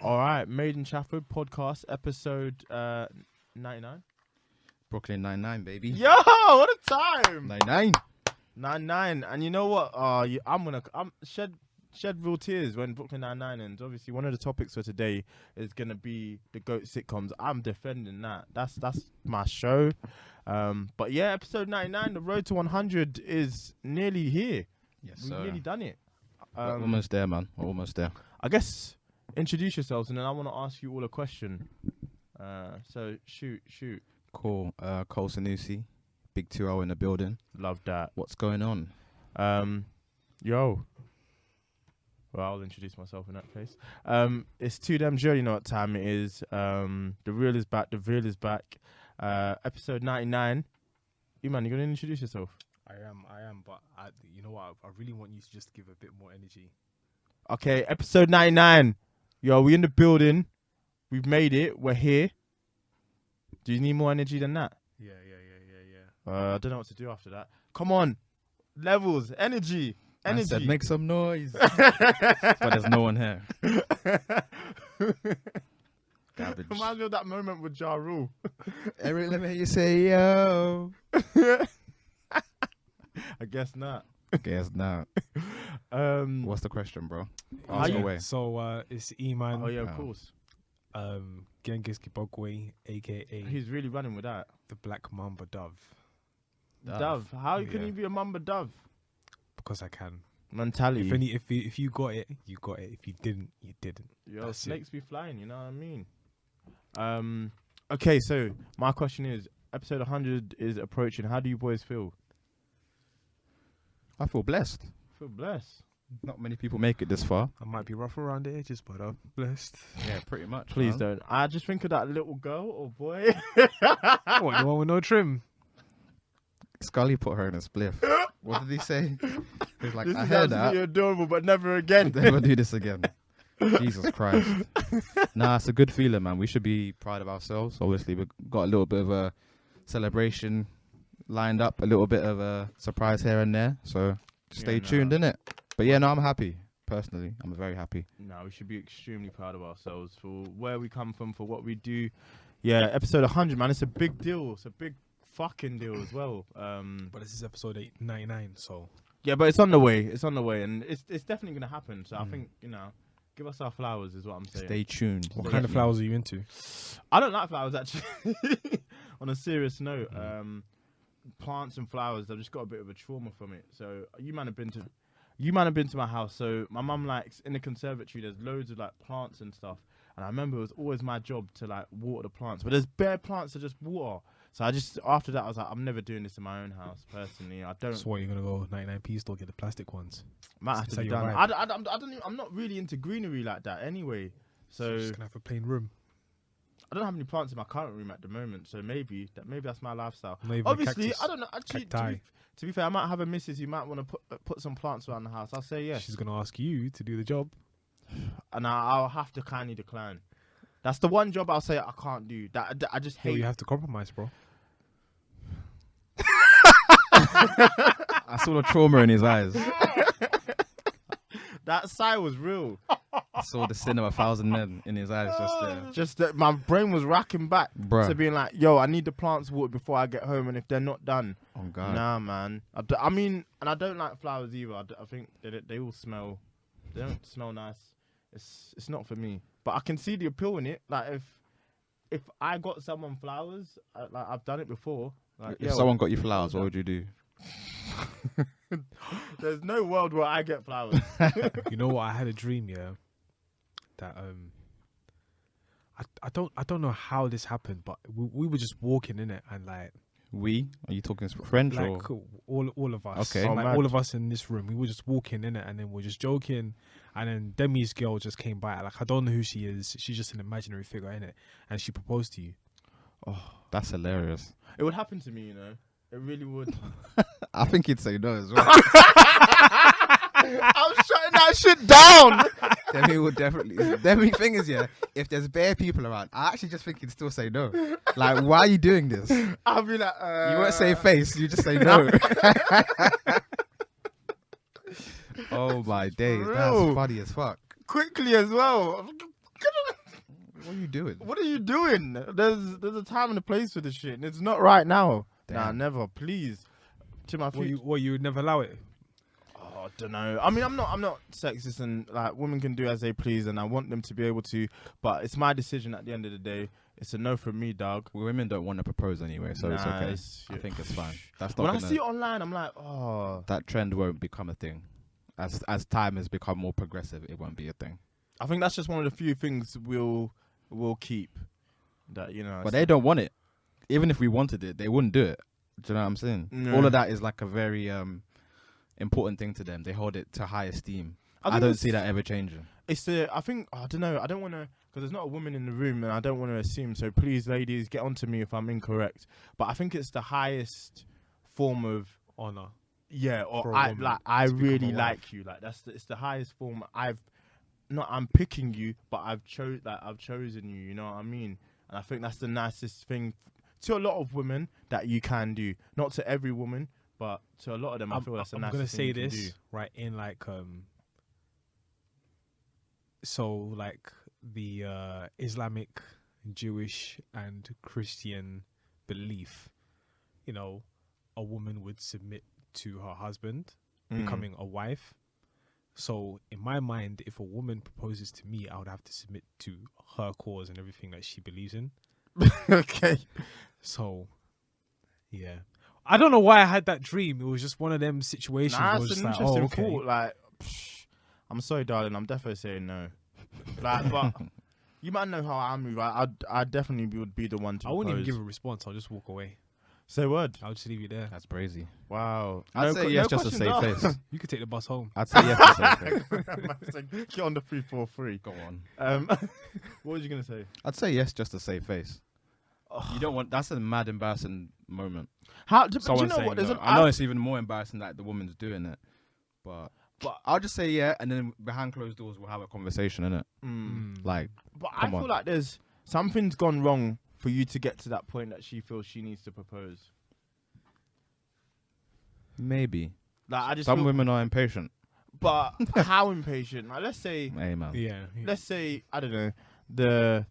All right, Made in Trafford podcast episode 99. Brooklyn 99, baby. Yo, what a time! 99. 99, and you know what? I'm shed real tears when Brooklyn 99 ends. Obviously, one of the topics for today is gonna be the GOAT sitcoms. I'm defending that. That's my show. But yeah, episode 99, the road to 100 is nearly here. Yes, We've sir. nearly done it. We're almost there, man. We're almost there. I guess introduce yourselves, and then I want to ask you all a question. So shoot. Cool. Cole Sanusi, Big 2-0 in the building. Love that. What's going on? Yo. Well, I'll introduce myself in that case. It's 2 Dem Joe, you know what time it is. The real is back. The real is back. Episode 99. You man, you gonna introduce yourself? I am, but you know what? I really want you to just give a bit more energy. Okay, episode 99. Yo, we in the building. We've made it. We're here. Do you need more energy than that? Yeah. I don't know what to do after that. Come on. Levels. Energy. I said, make some noise. But there's no one here. Garbage. Reminds me of that moment with Ja Rule. Eric, let me hear you say yo. I guess not. Guess not. What's the question, bro? How Ask you- away. So it's E-Man, Oh yeah, of Oh. course. Genghis Kibokwe, aka He's really running with that. the Black Mamba Dove, Dove. How can Yeah. you be a Mamba Dove? because I can. Mentality. If you got it, you got it. If you didn't, you didn't. Yo, That's it. snakes be flying, you know what I mean? Okay, so my question is, episode 100 is approaching. How do you boys feel? I feel blessed. I feel blessed. Not many people make it this far. I might be rough around the edges, but I'm blessed. Yeah, pretty much. Please man. don't. I just think of that little girl or boy. What, the one with no trim? Scully put her in a spliff. What did he say? He was like, This I is heard absolutely that. adorable, but never again. Never do this again. Jesus Christ. Nah, it's a good feeling, man. We should be proud of ourselves. Obviously, we've got a little bit of a celebration lined up, a little bit of a surprise here and there. So stay Yeah, tuned, innit? But yeah, no, I'm happy. Personally, I'm very happy. No, we should be extremely proud of ourselves for where we come from, for what we do. Yeah, episode 100, man. It's a big deal. It's a big fucking deal as well. But this is episode 99, so Yeah, but it's on the way. It's on the way, and it's definitely gonna happen. So I think, give us our flowers is what I'm saying. Stay tuned. what Stay kind of tuned. flowers are you into? I don't like flowers actually. On a serious note, plants and flowers, I've just got a bit of a trauma from it. So you man have been to my house. So my mum likes, in the conservatory, there's loads of like plants and stuff. And I remember it was always my job to like water the plants, but there's bare plants to just water. So I just, after that, I was like, I'm never doing this in my own house personally. I don't. So what, you're gonna go 99p store, get the plastic ones? Might have is to that be your done. vibe? I don't even, I'm not really into greenery like that anyway. So So you're just gonna have a plain room. I don't have any plants in my current room at the moment. So maybe that's my lifestyle. Not even a Obviously, cactus. I don't know. Actually, Cacti. to be fair, I might have a missus who might want to put some plants around the house. I'll say yes, She's gonna ask you to do the job. and I'll have to kindly decline. That's the one job I'll say I can't do. That I just Hey, hate. you have to compromise, bro. I saw the trauma in his eyes. That sigh was real. I saw the sin of 1,000 men in his eyes just there. Just that my brain was racking back Bruh. to being like, yo, I need the plants watered before I get home, and if they're not done, Oh, God. nah, man. I mean, and I don't like flowers either. I think they all smell. They don't smell nice. It's not for me. But I can see the appeal in it. Like if I got someone flowers, like I've done it before. Like, If yo, someone got you flowers, what would you do? there's no world where I get flowers. You know what? I had a dream, yeah. That I don't know how this happened, but we were just walking in it, and like We? Are you talking French or? all of us, Okay. Oh, like mad. all of us in this room, we were just walking in it, and then we're just joking, and then Demi's girl just came by. Like I don't know who she is. She's just an imaginary figure in it, and she proposed to you. That's hilarious. It would happen to me, you know. It really would. I think he'd say no as well. I'm shutting that shit down. Demi would definitely. Demi thing is, yeah, if there's bare people around, I actually just think he'd still say no. Like, why are you doing this? You I'll be like, won't say face, you just say no. Oh my days, real. that's funny as fuck. quickly as well. What are you doing? What are you doing? There's a time and a place for this shit. And it's not right now. Nah, Damn. never. Please. To my future. You would never allow it? Oh, I don't know. I mean, I'm not sexist, and like women can do as they please, and I want them to be able to. But it's my decision at the end of the day. It's a no from me, dog. Women don't want to propose anyway, so it's okay. I think it's fine. That's not When I gonna, see it online, I'm like, oh. that trend won't become a thing. As time has become more progressive, it won't be a thing. I think that's just one of the few things we'll keep. That But they don't want it. Even if we wanted it, they wouldn't do it. Do you know what I'm saying? No. All of that is like a very important thing to them. They hold it to high esteem. I think don't it's- see that ever changing. It's I think I don't know. I don't want to because there's not a woman in the room, and I don't want to assume. So please, ladies, get onto me if I'm incorrect. But I think it's the highest form of Honor. yeah. Or For a I woman like I to become a really wife. like you. Like it's the highest form. I'm picking you, but I've chosen you. You know what I mean? And I think that's the nicest thing to a lot of women that you can do. Not to every woman, but to a lot of them, I feel that's the I'm nicest gonna thing say you can this do. right in like so like the Islamic, Jewish, and Christian belief, you know, a woman would submit to her husband, becoming a wife. So in my mind, if a woman proposes to me, I would have to submit to her cause and everything that she believes in. Okay. So, yeah. I don't know why I had that dream. It was just one of them situations Nah, where it was it's just an like, interesting oh, okay. thought. Like, I'm sorry, darling. I'm definitely saying no. Like, but you might know how I move. I definitely would be the one to I wouldn't even propose. give a response. I'll just walk away. Say word. I'll just leave you there. That's crazy. Wow. I'd say yes, just to questions save asked. face. You could take the bus home. I'd say yes to save face. It's like, get on the 343. Go on. What was you gonna say? I'd say yes just to save face. You don't want. That's a mad embarrassing moment. How? Do you Someone know saying what? There's no. an I know it's even more embarrassing that the woman's doing it, but But- I'll just say yeah, and then behind closed doors we'll have a conversation, innit? Like, But I Come feel on. like there's something's gone wrong for you to get to that point that she feels she needs to propose. maybe Like I just some feel, women are impatient. but how impatient? Like let's say Hey man, Yeah. let's say I don't know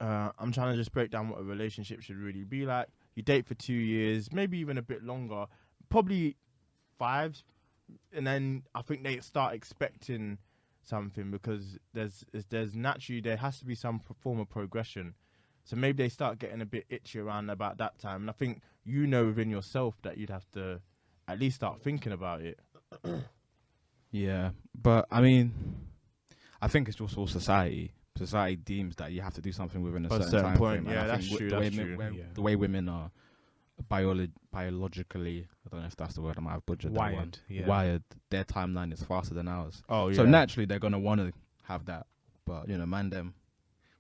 I'm trying to just break down what a relationship should really be like. You date for 2 years, maybe even a bit longer, probably 5, and then I think they start expecting something because there's naturally there has to be some form of progression. So maybe they start getting a bit itchy around about that time, and I think you know within yourself that you'd have to at least start thinking about it. yeah, but I mean, I think it's just all society. Society deems that you have to do something within a certain time point. frame. Yeah, and I that's think true. The That's way, true. Yeah. the way women are biologically, I don't know if that's the word. I might have butchered that one. Wired. Yeah. Wired. Their timeline is faster than ours. Oh So naturally, they're gonna want to have that. But you know, man, them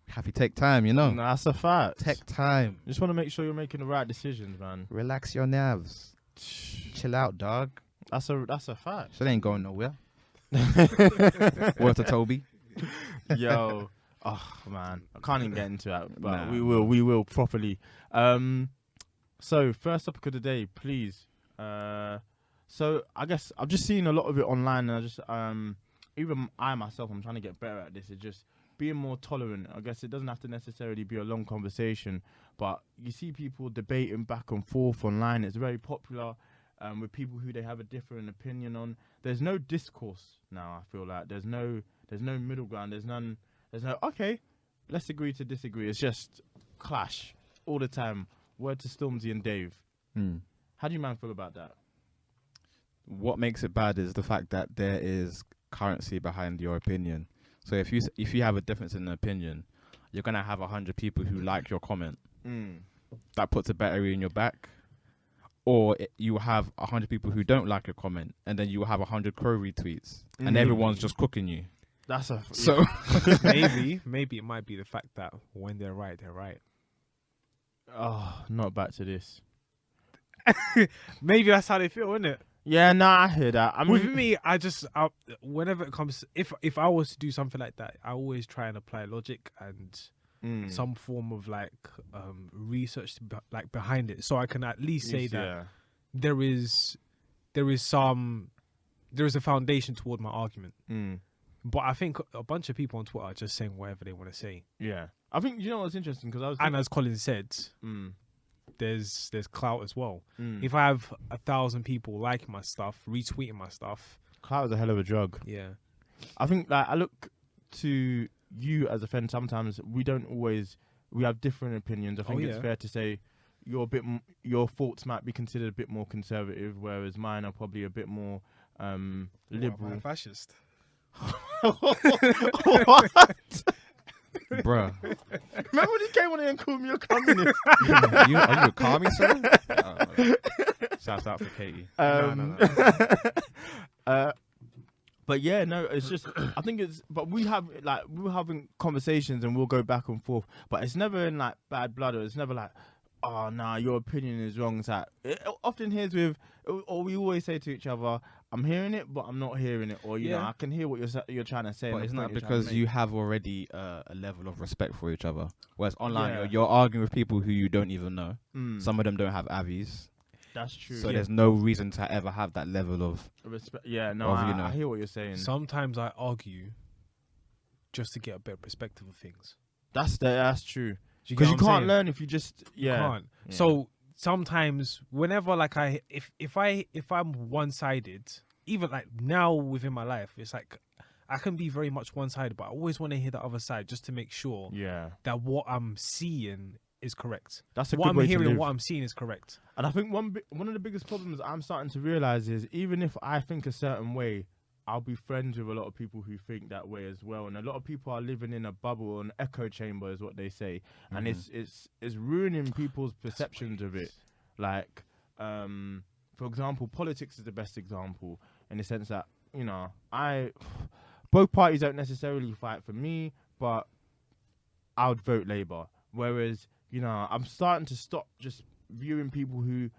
we have to take time. You know, no, that's a fact. take time. Just want to make sure you're making the right decisions, man. Relax your nerves. Chill out, dog. That's a fact. Shit ain't going nowhere. Word to Toby. Yo, oh man, I can't even get into that, but Nah. we will properly. So first topic of the day, please. So I guess I've just seen a lot of it online, and I just even I myself, I'm trying to get better at this. It's just being more tolerant. I guess it doesn't have to necessarily be a long conversation, but you see people debating back and forth online. It's very popular. With people who they have a different opinion on. There's no discourse now. I feel like there's no middle ground. There's no okay, let's agree to disagree. It's just clash all the time. Word to Stormzy and Dave. How do you man feel about that? What makes it bad is the fact that there is currency behind your opinion. So if you have a difference in opinion, you're gonna have 100 people who like your comment. That puts a battery in your back. Or you have 100 people who don't like your comment, and then you have 100 crow retweets, and everyone's just cooking you. That's a So maybe it might be the fact that when they're right, they're right. oh, not back to this. Maybe that's how they feel, isn't it? Yeah, I hear that. I With mean, me, whenever it comes, if I was to do something like that, I always try and apply logic and some form of like research like behind it, so I can at least say that there is a foundation toward my argument. But I think a bunch of people on Twitter are just saying whatever they want to say. Yeah. I think, you know what's interesting? Because I was And as Colin said, mm, there's clout as well. mm. If I have 1,000 people liking my stuff, retweeting my stuff, Clout is a hell of a drug. yeah. I think like I look to you as a friend. Sometimes we have different opinions. I think it's yeah. fair to say you're a bit your thoughts might be considered a bit more conservative, whereas mine are probably a bit more liberal. Fascist. What? Bruh. Remember when you came on here and called me a communist? Are you a commie, sir? Shout out for Katie. No. But yeah, no, it's just I think it's. But we're having conversations and we'll go back and forth. But it's never in like bad blood, or it's never like, oh nah, your opinion is wrong. It's like it often hears with, or we always say to each other, I'm hearing it, but I'm not hearing it, or you know, Yeah. I can hear what you're trying to say. But and the isn't point that you're trying to because make. you have already a level of respect for each other? Whereas online, Yeah. you're arguing with people who you don't even know. Mm, Some of them don't have avies. that's true. So there's no reason to ever have that level of... Yeah, no, of, you know. I hear what you're saying. Sometimes I argue just to get a better perspective of things. That's true. Do Because you get you what I'm can't saying? learn if you just You can't. Yeah. So sometimes, whenever like if I'm one-sided, even like now within my life, it's like I can be very much one-sided, but I always want to hear the other side just to make sure Yeah, that what I'm seeing is correct. that's a What good I'm way hearing, to live. what I'm seeing is correct. And I think one of the biggest problems I'm starting to realize is even if I think a certain way, I'll be friends with a lot of people who think that way as well. And a lot of people are living in a bubble, an echo chamber is what they say. And it's ruining people's perceptions of it. Like, for example, politics is the best example in the sense that, you know, both parties don't necessarily fight for me, but I would vote Labour. Whereas, you know, I'm starting to stop just viewing people who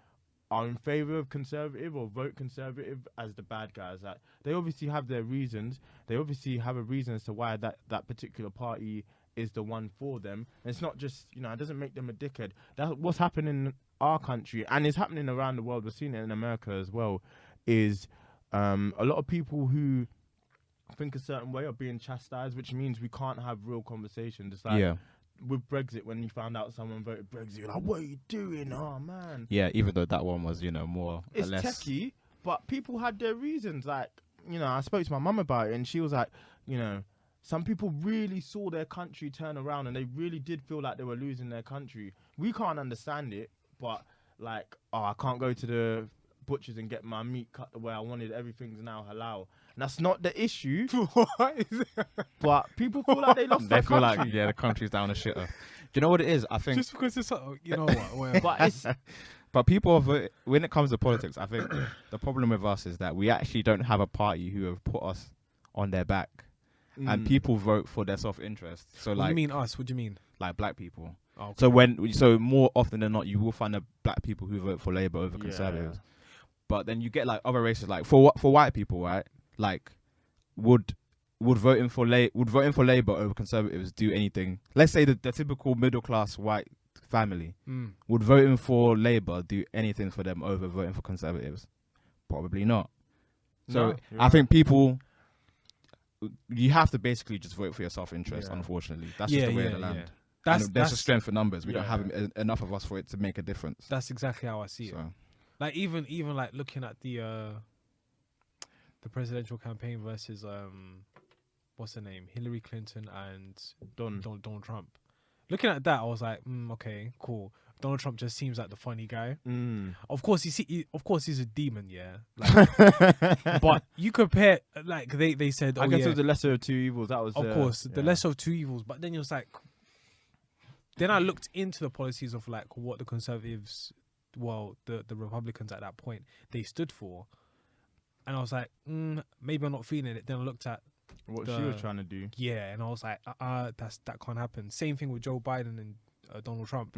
are in favour of Conservative or vote Conservative as the bad guys. Like, they obviously have their reasons. They obviously have a reason as to why that particular party is the one for them. And it's not just, you know, it doesn't make them a dickhead. That's what's happening in our country, and it's happening around the world. We're seeing it in America as well, is a lot of people who think a certain way are being chastised, which means we can't have real conversations. It's like, yeah. with Brexit, when you found out someone voted Brexit, you're like, what are you doing? Oh, man. Yeah, even though that one was, you know, more It's or less... techie, but people had their reasons. Like, you know, I spoke to my mum about it, and she was like, you know, some people really saw their country turn around, and they really did feel like they were losing their country. We can't understand it, but, like, oh, I can't go to the butchers and get my meat cut the way I wanted. Everything's now halal. And that's not the issue, What is it? but people feel like they lost They their feel country. like, yeah, the country's down a shitter. Do you know what it is? I think... Just because it's you know what? Whatever. But it's But people, when it comes to politics, I think the problem with us is that we actually don't have a party who have put us on their back. And people vote for their self-interest. So What do like, you mean us? What do you mean? like black people. Oh, okay. So more often than not, you will find the black people who vote for Labour over Yeah. Conservatives. But then you get like other races, like for white people, right? Like would voting for Labour over Conservatives do anything? Let's say the typical middle class white family would voting for Labour do anything for them over voting for Conservatives? Probably not. So No, you're I think people, you have to basically just vote for your self-interest. Yeah. Unfortunately, that's just the way of the land. Yeah. And there's a strength in numbers. We don't Yeah. have enough of us for it to make a difference. That's exactly how I see it. So Like even like looking at the presidential campaign versus what's her name, Hillary Clinton and Donald Trump. Looking at that, I was like, okay, cool. Donald Trump just seems like the funny guy. Of course, of course, he's a demon, yeah. Like, but you compare, like they said, I guess it was the lesser of two evils. That was, of course, the yeah. lesser of two evils. But then it was like, then I looked into the policies of like what the Conservatives, well, the Republicans at that point, they stood for. And I was like, maybe I'm not feeling it. Then I looked at what she was trying to do. yeah, and I was like, that can't happen. Same thing with Joe Biden and Donald Trump.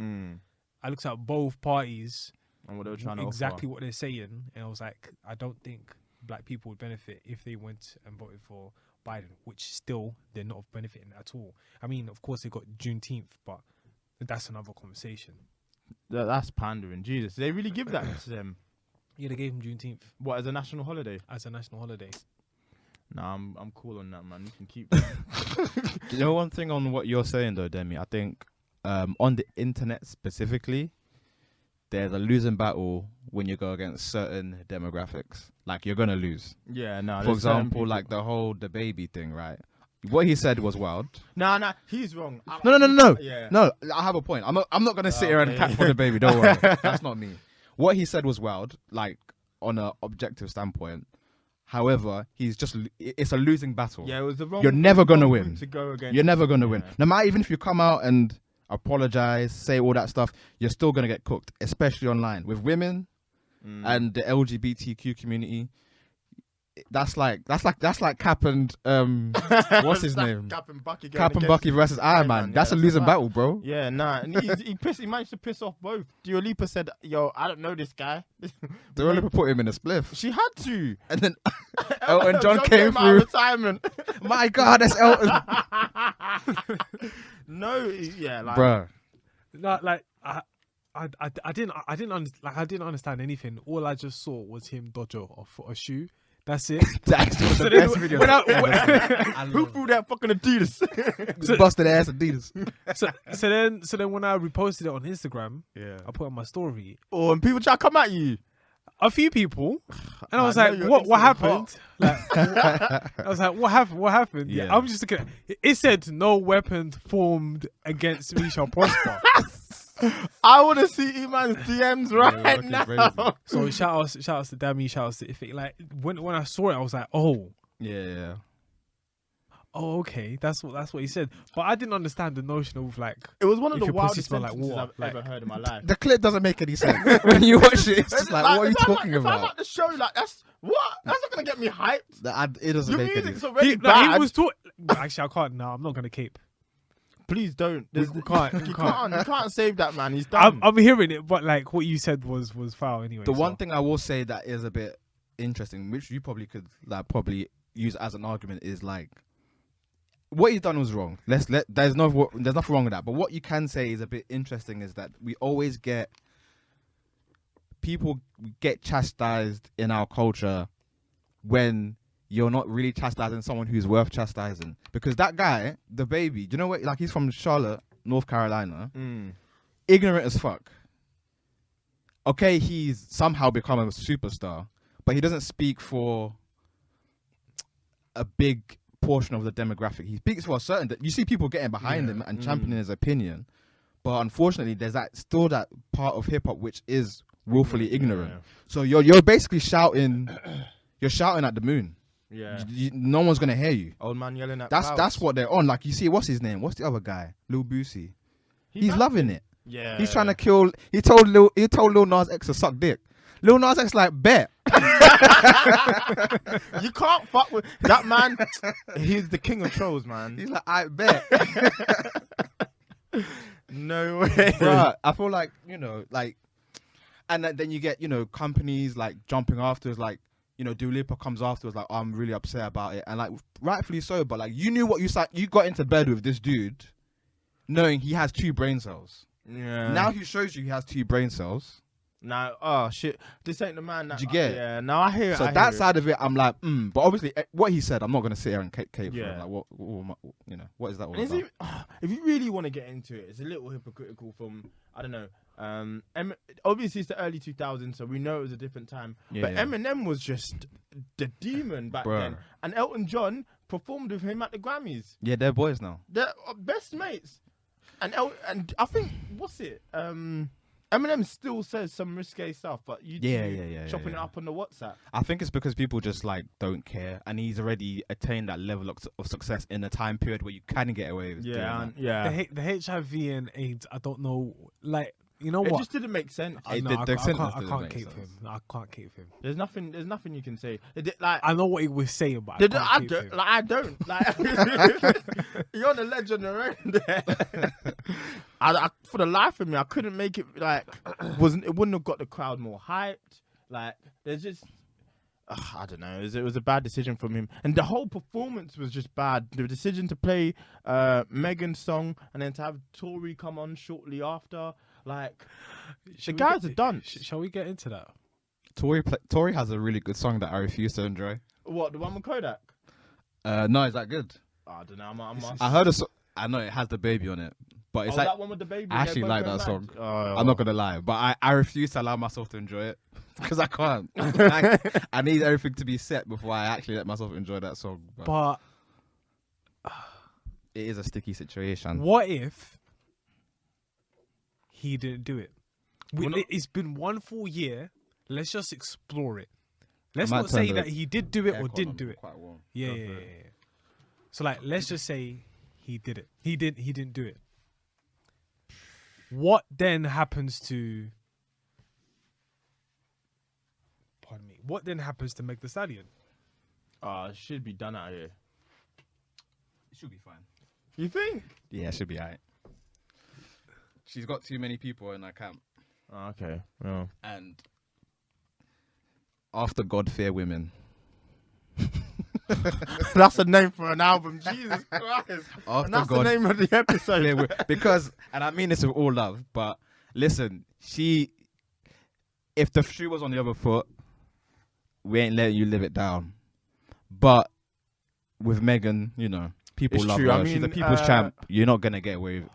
I looked at both parties And what they were trying to exactly what they're saying, and I was like, I don't think black people would benefit if they went and voted for Biden, which still they're not benefiting at all. I mean, of course they got Juneteenth, but that's another conversation. That's pandering. Jesus, did they really give that to them? Yeah, they gave him Juneteenth What, as a national holiday? as a national holiday. Nah, I'm cool on that, man. You can keep. You know, one thing on what you're saying though, Demi, I think on the internet specifically, there's a losing battle when you go against certain demographics. Like, you're gonna lose. Yeah, no. For example, like the whole the baby thing, right? What he said was wild. Nah, he's wrong. No. Yeah. No, I have a point. I'm not gonna sit here and catch for the baby. Don't worry, that's not me. What he said was wild, like on an objective standpoint. However, it's a losing battle. Yeah, it was the wrong. You're never gonna route win. To go against. You're never gonna win. Yeah. No matter, even if you come out and apologize, say all that stuff, you're still gonna get cooked, especially online with women and the LGBTQ community. That's like Cap and what's his name? Cap and Bucky. Cap and Bucky versus Iron Man. That's a losing battle, bro. Yeah, nah. And he managed to piss off both. Dua Lipa said, "Yo, I don't know this guy." Dua Lipa put him in a spliff, She had to. and then Elton John came out through. of retirement. My God, that's Elton, No, yeah, like. bruh. No, like I didn't understand anything. All I just saw was him dodge a shoe. That's it. That's just So the then best video. when I- I Who love threw that fucking Adidas? it. Busted ass Adidas. so then when I reposted it on Instagram, Yeah. I put on my story. Oh, and people try to come at you. A few people, and I I was know like, your "What Instagram's happened?" Like, I was like, "What happened? What happened?" Yeah. Yeah. I'm just looking. It said, "No weapon formed against me shall prosper." I want to see Iman's DMs right looking now. crazy. So shout outs to Dami, shout outs to Ife. Like when I saw it, I was like, "Oh, Yeah. okay, that's what he said." But I didn't understand the notion of like, It was one of If the your pussy wildest smell like sentences water, I've like- ever heard in my life. The clip doesn't make any sense when you watch it. It's just like, what are you if I'm talking if I'm about? at the show, like that's what? That's not gonna get me hyped. It doesn't Your make any music's sense. already he bad. was talking. Actually, I can't. No, I'm not gonna cape. Please don't. We There's- can't. You can't save that man. He's I'm done. hearing it, but like what you said was foul anyway. The so. one thing I will say that is a bit interesting, which you probably could probably use as an argument, is like what he's done was wrong. There's nothing wrong with that. But what you can say is a bit interesting is that we always get people get chastised in our culture when you're not really chastising someone who's worth chastising. Because that guy, the baby, do you know what? Like, he's from Charlotte, North Carolina, ignorant as fuck. Okay, he's somehow become a superstar, but he doesn't speak for a big portion of the demographic. He speaks for a certain. You see people getting behind him and championing his opinion, but unfortunately, there's still that part of hip hop which is willfully ignorant. Yeah. So you're basically shouting. You're shouting at the moon. Yeah. No one's gonna hear you. Old man yelling at That's clouds. what they're on. Like, you see, what's his name? What's the other guy? Lil Boosie. He's back? loving it. Yeah. He's trying to kill. He told Lil Nas X to suck dick. Lil Nas X like, bet. You can't fuck with that man. He's the king of trolls, man. He's like, I bet. No way. Bruh, I feel like, like, and then you get, companies like jumping afterwards, like, Dua Lipa comes afterwards, like, oh, I'm really upset about it, and like, rightfully so. But like, you knew what you got into bed with this dude, knowing he has 2 brain cells. Yeah. Now he shows you he has 2 brain cells. Now, oh shit, this ain't the man. That, Did you get it? Yeah. Now I hear it. So I hear that it. side of it, I'm like, But obviously, what he said, I'm not gonna sit here and cape for Yeah. him. Like, what is that all And is about? if you really want to get into it, it's a little hypocritical from, I don't know. Obviously, it's the early 2000s, so we know it was a different time. Yeah, but yeah. Eminem was just the demon back Bruh. then. And Elton John performed with him at the Grammys. Yeah, they're boys now. They're best mates. And I think, what's it? Eminem still says some risque stuff, but you Yeah, chopping yeah. it up on the WhatsApp. I think it's because people just like don't care, and he's already attained that level of success in a time period where you can get away with doing Yeah, that. and, yeah. The HIV and AIDS, I don't know. Like, you know It what? just didn't make sense. I, no, the I sentence can't doesn't make cape for sense. him. No, I can't cape for him. There's nothing you can say. Like I know what he was saying, but I can't cape for don't. him. Like I don't. Like you're the legend around there. I, for the life of me, I couldn't make it. Like it wouldn't have got the crowd more hyped. Like there's just. I don't know. It was a bad decision from him, and the whole performance was just bad. The decision to play Megan's song and then to have Tory come on shortly after, like the guy's a dunce. Shall we get into that? Tory has a really good song that I refuse to enjoy. What, the one with Kodak? No, is that good? I don't know. I heard a so- I know it has the baby on it, but it's oh, like that one with the baby. I actually they're like both that going song. mad. Oh. I'm not gonna lie, but I refuse to allow myself to enjoy it because I can't. I need everything to be set before I actually let myself enjoy that song. But But it is a sticky situation. what if he didn't do it? Well, no- It's been 1 full year. Let's just explore it. Let's might not say turn that the he did do it or Aircon didn't on do it. quite warm. Yeah, Go yeah, for yeah, it. yeah. So like, let's just say he did it. He didn't do it. What then happens to? Pardon me. What then happens to Meg the Stallion? It should be done out here. It should be fine. You think? Yeah, it should be alright. She's got too many people in her camp, Oh, okay. Yeah. and after God fear women. That's the name for an album. Jesus Christ. After And that's God the name of the episode. fear wo- because, and I mean this with all love, but listen, if the shoe was on the other foot, we ain't letting you live it down. But with Megan, you know, people It's love true. her. I She's a mean, people's champ. You're not gonna get away with.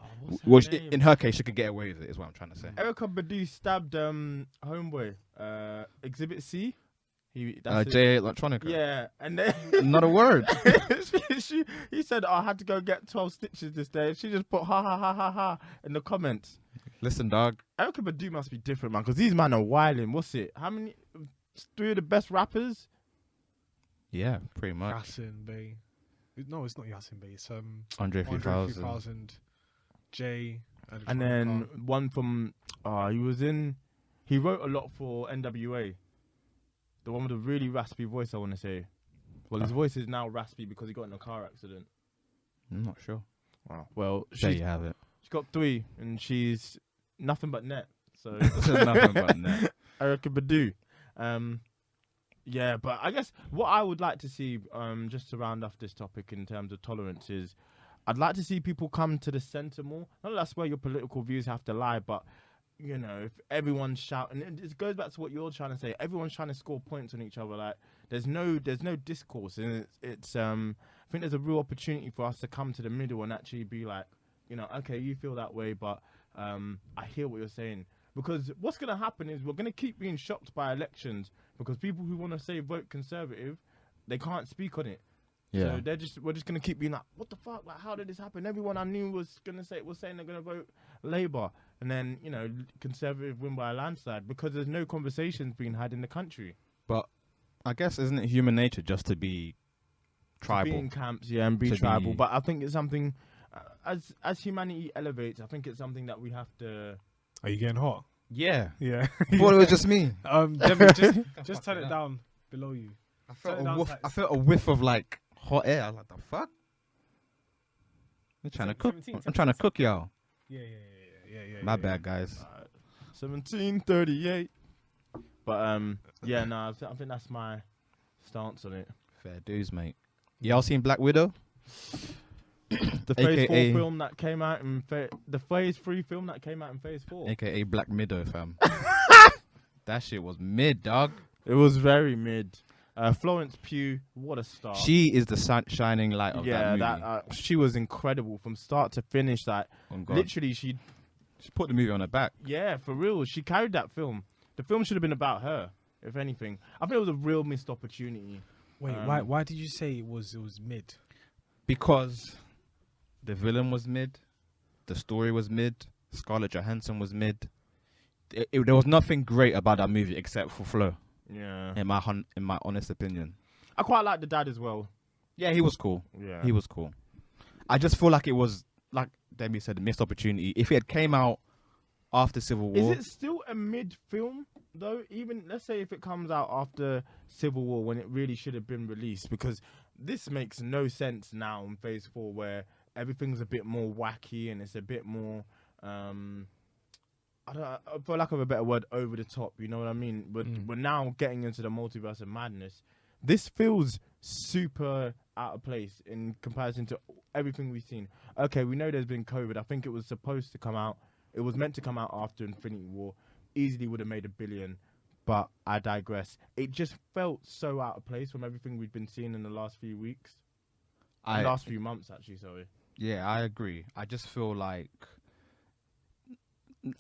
What's Well, her name? in her case, she could get away with it. Is what I'm trying to say. Erica Badu stabbed Homeboy. Exhibit C. That's it. Jay Electronica. Yeah, and then Not a word. he said, "I had to go get 12 stitches this day." And she just put ha ha ha ha ha in the comments. Listen, dog. Erica Badu must be different, man, because these men are wilding. What's it? How many? 3 of the best rappers. Yeah, pretty much. Yasin Bey. No, it's not Yasin Bey. It's Andre Andre 3000. 3000, Jay, And then one from he wrote a lot for NWA. The one with the really raspy voice, I want to say. Well, his voice is now raspy because he got in a car accident. I'm not sure. Wow. Well, There she's you have it. got 3 and she's nothing but net. So This is nothing but that. Erica Badu. Yeah, but I guess what I would like to see, just to round off this topic in terms of tolerance, is I'd like to see people come to the centre more. Not that that's where your political views have to lie, but you know, if everyone's shouting, and it goes back to what you're trying to say. Everyone's trying to score points on each other. Like there's no discourse, and it's I think there's a real opportunity for us to come to the middle and actually be like, you know, okay, you feel that way, but I hear what you're saying. Because what's going to happen is we're going to keep being shocked by elections because people who want to say vote Conservative, they can't speak on it. Yeah. So we're just going to keep being like, what the fuck? Like, how did this happen? Everyone I knew was saying they're going to vote Labour. And then, you know, Conservative win by a landslide because there's no conversations being had in the country. But I guess isn't it human nature just to be tribal? To be in camps, yeah, and be To tribal. be- But I think it's something, as humanity elevates, I think it's something that we have to... Are you getting hot? Yeah. Yeah. I thought it was just me. Demi, just turn it down below you. I felt Turn it a down whiff. slightly. I felt a whiff of like hot air. I was like, the fuck? I'm trying to cook. 17, I'm trying to cook y'all. Yeah. My bad, guys. 1738. But yeah, no, I think that's my stance on it. Fair dues, mate. Y'all seen Black Widow? The Phase 4 AKA film that came out in the Phase 3 film that came out in Phase 4. AKA Black Widow, fam. That shit was mid, dog. It was very mid. Florence Pugh, what a star. She is the shining light of that movie. She was incredible from start to finish. Like Oh, God. literally, she put the movie on her back. for real. She carried that film. The film should have been about her, if anything. I think it was a real missed opportunity. Wait, why did you say it was mid? Because the villain was mid, the story was mid, Scarlett Johansson was mid. There was nothing great about that movie except for Flo, Yeah, in my honest opinion. I quite like the dad as well. Yeah, he was cool. Yeah, He was cool. I just feel like it was, like Demi said, a missed opportunity. If it had came out after Civil War, Is it still a mid film though? Even let's say if it comes out after Civil War when it really should have been released, because this makes no sense now in Phase 4 where everything's a bit more wacky and it's a bit more for lack of a better word, over the top. You know what I mean? But we're now getting into the multiverse of madness. This feels super out of place in comparison to everything we've seen. Okay, we know there's been COVID. I think it was supposed to come out. It was meant to come out after Infinity War. Easily would have made $1 billion, but I digress. It just felt so out of place from everything we've been seeing in the last few weeks. last few months, actually. Sorry. Yeah, I agree. I just feel like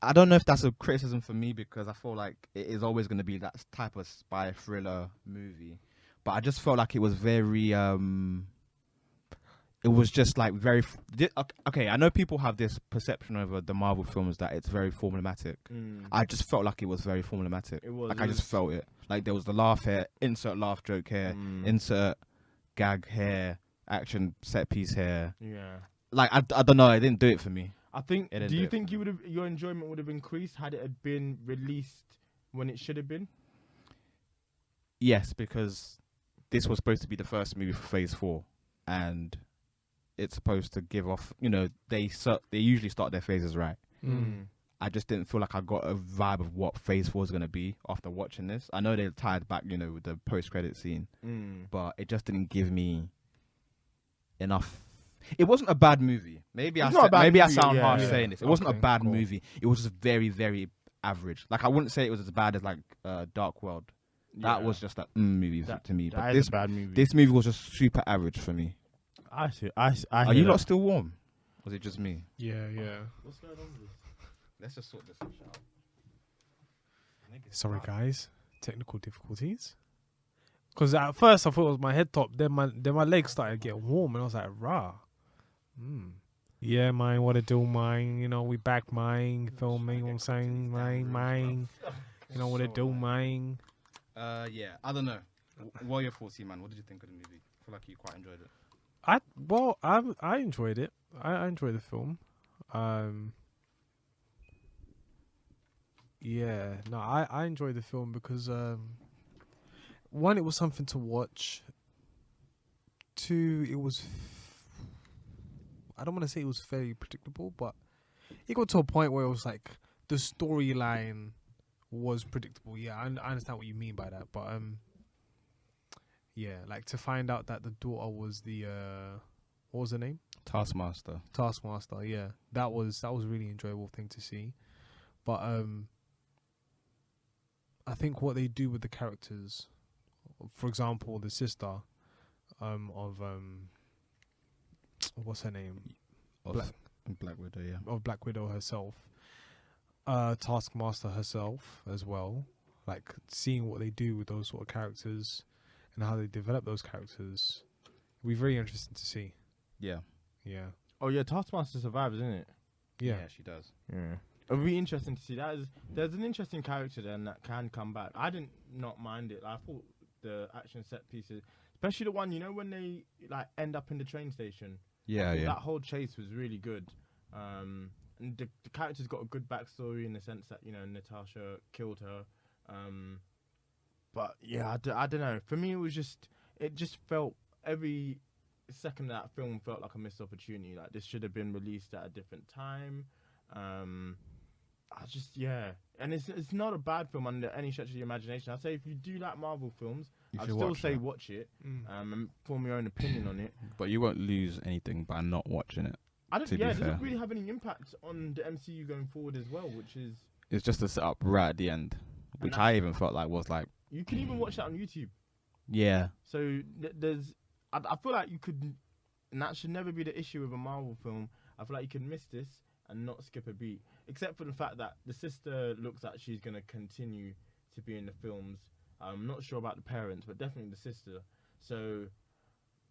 I don't know if that's a criticism for me because I feel like it is always going to be that type of spy thriller movie, but I just felt like it was very it was just like very okay. I know people have this perception over the Marvel films that it's very formulaic. I just felt like it was very formulaic. It was. Like I just felt it. Like there was the laugh here, insert laugh joke here, insert gag here, action set piece here. Yeah. Like I don't know. It didn't do it for me. I think. It didn't Do do you it think for me. your enjoyment would have increased had it had been released when it should have been? Yes, because this was supposed to be the first movie for Phase 4, and it's supposed to give off. You know, they usually start their phases right. I just didn't feel like I got a vibe of what Phase 4 is going to be after watching this. I know they tied back, you know, with the post-credit scene, but it just didn't give me enough. It wasn't a bad movie. Maybe I sound harsh saying this. It wasn't a bad movie. It was just very, very average. Like I wouldn't say it was as bad as like Dark World. That was just that movie to me. But this bad movie. This movie was just super average for me. I see. Are you lot still warm? Was it just me? Yeah, yeah. What's going on with this? Let's just sort this out. Sorry, guys. Technical difficulties. Because at first I thought it was my head top. Then my legs started getting warm, and I was like, "Rah." Yeah, mine. What to do, mine? You know, we back, mine. Filming. You know what I'm saying, mine. You know what to do, mine. Yeah. I don't know. What are your thoughts, man? What did you think of the movie? I feel like you quite enjoyed it. I enjoyed it. I enjoyed the film. Yeah, no, I enjoyed the film because one, it was something to watch. Two, it was I don't want to say it was very predictable, but it got to a point where it was like the storyline was predictable. Yeah, I understand what you mean by that, but yeah, like to find out that the daughter was the what was her name? Taskmaster. Yeah, that was a really enjoyable thing to see, but I think what they do with the characters, for example, the sister of what's her name? Black Widow, yeah. Of Black Widow herself, Taskmaster herself as well. Like seeing what they do with those sort of characters and how they develop those characters, it'll be very interesting to see. Yeah. Yeah. Oh yeah, Taskmaster survives, isn't it? Yeah. She does. Yeah. It'll be interesting to see. There's an interesting character then that can come back. I didn't not mind it. I thought the action set pieces, especially the one, you know, when they like end up in the train station. Yeah, yeah. That whole chase was really good. And the character's got a good backstory in the sense that, you know, Natasha killed her. But yeah, I don't know. For me, it just felt every second of that film felt like a missed opportunity. Like this should have been released at a different time. And it's not a bad film under any stretch of the imagination. I'd say if you do like Marvel films, I'd still say watch it and form your own opinion on it. But you won't lose anything by not watching it. It doesn't really have any impact on the MCU going forward as well, which is... It's just a setup right at the end, which I even felt like was like... You can even watch that on YouTube. Yeah. So I feel like you could... And that should never be the issue with a Marvel film. I feel like you can miss this and not skip a beat. Except for the fact that the sister looks like she's going to continue to be in the films. I'm not sure about the parents, but definitely the sister. So